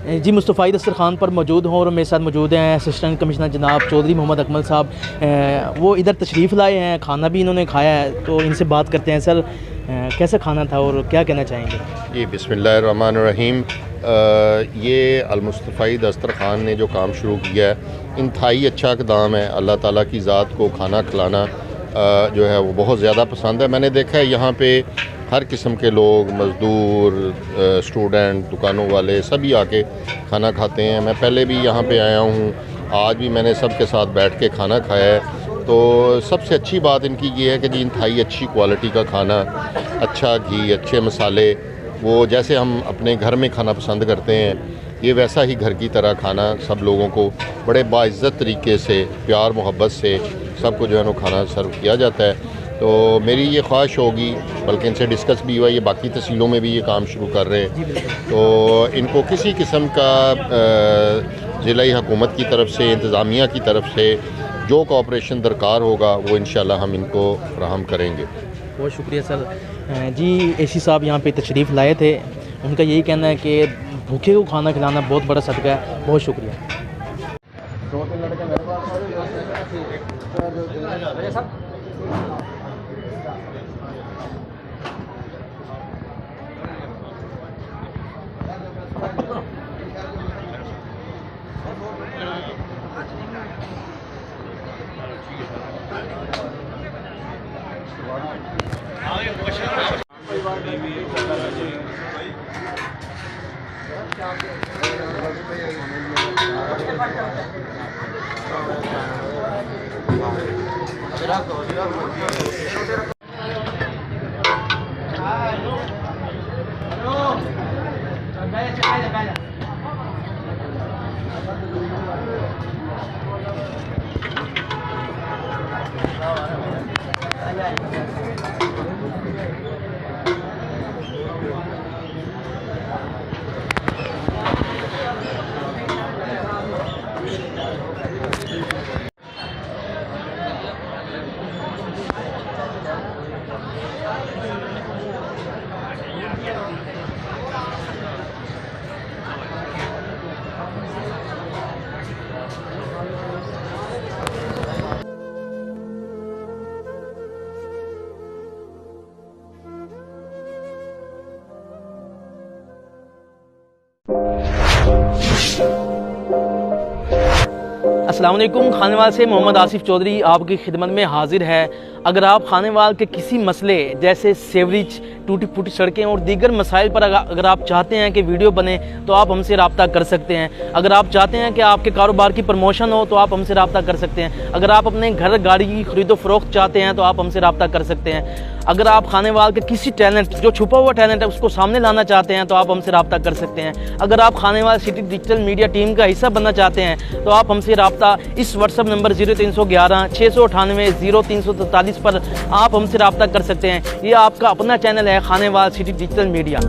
जी मुस्तफ़ा दस्तरखान पर मौजूद हूँ और मेरे साथ मौजूद हैं असिस्टेंट कमिश्नर जनाब चौधरी मोहम्मद अकमल साहब। वो इधर तशरीफ़ लाए हैं, खाना भी इन्होंने खाया है, तो इनसे बात करते हैं। सर कैसा खाना था और क्या कहना चाहेंगे? जी बिस्मिल्लाहिर्रहमानिर्रहीम। ये अलमुस्तफ़ा दस्तरखान ने जो काम शुरू किया है इंतहाई अच्छा इक़दाम है। अल्लाह ताला की ज़ात को खाना खिलाना जो है वो बहुत ज़्यादा पसंद है। मैंने देखा है यहाँ पे हर किस्म के लोग, मज़दूर, स्टूडेंट, दुकानों वाले सभी आके खाना खाते हैं। मैं पहले भी यहाँ पे आया हूँ, आज भी मैंने सब के साथ बैठ के खाना खाया है। तो सबसे अच्छी बात इनकी ये है कि जी इंतहाई अच्छी क्वालिटी का खाना, अच्छा घी, अच्छे मसाले, वो जैसे हम अपने घर में खाना पसंद करते हैं ये वैसा ही घर की तरह खाना सब लोगों को बड़े बाइज़्ज़त तरीके से, प्यार मोहब्बत से सबको जो है वो खाना सर्व किया जाता है। तो मेरी ये ख्वाहिश होगी, बल्कि इनसे डिस्कस भी हुआ, ये बाकी तहसीलों में भी ये काम शुरू कर रहे हैं, तो इनको किसी किस्म का ज़िला हुकूमत की तरफ से, इंतज़ामिया की तरफ से जो कोऑपरेशन दरकार होगा वो इंशाल्लाह हम इनको फराहम करेंगे। बहुत शुक्रिया सर। जी एसी साहब यहाँ पे तशरीफ़ लाए थे, उनका यही कहना है कि भूखे को खाना खिलाना बहुत बड़ा सदका है। बहुत शुक्रिया। अस्सलाम वालेकुम। खानेवाल से मोहम्मद आसिफ चौधरी आपकी खिदमत में हाजिर है। अगर आप खानेवाल के किसी मसले जैसे सेवरेज, टूटी फूटी सड़कें और दीगर मसाइल पर अगर आप चाहते हैं कि वीडियो बने तो आप हमसे रब्ता कर सकते हैं। अगर आप चाहते हैं कि आपके कारोबार की प्रमोशन हो तो आप हमसे रब्ता कर सकते हैं। अगर आप अपने घर गाड़ी की खरीदो फरोख्त चाहते हैं तो आप हमसे रब्ता कर सकते हैं। अगर आप खानेवाल के किसी टैलेंट, जो छुपा हुआ टैलेंट है, उसको सामने लाना चाहते हैं तो आप हमसे रब्ता कर सकते हैं। अगर आप Khanewal city digital media team का हिस्सा बनना चाहते हैं तो आप हमसे रब्ता इस व्हाट्सअप नंबर 0311 698 0343 पर आप हमसे रब्ता कर सकते हैं। ये आपका अपना चैनल है खानेवाल सिटी डिजिटल मीडिया।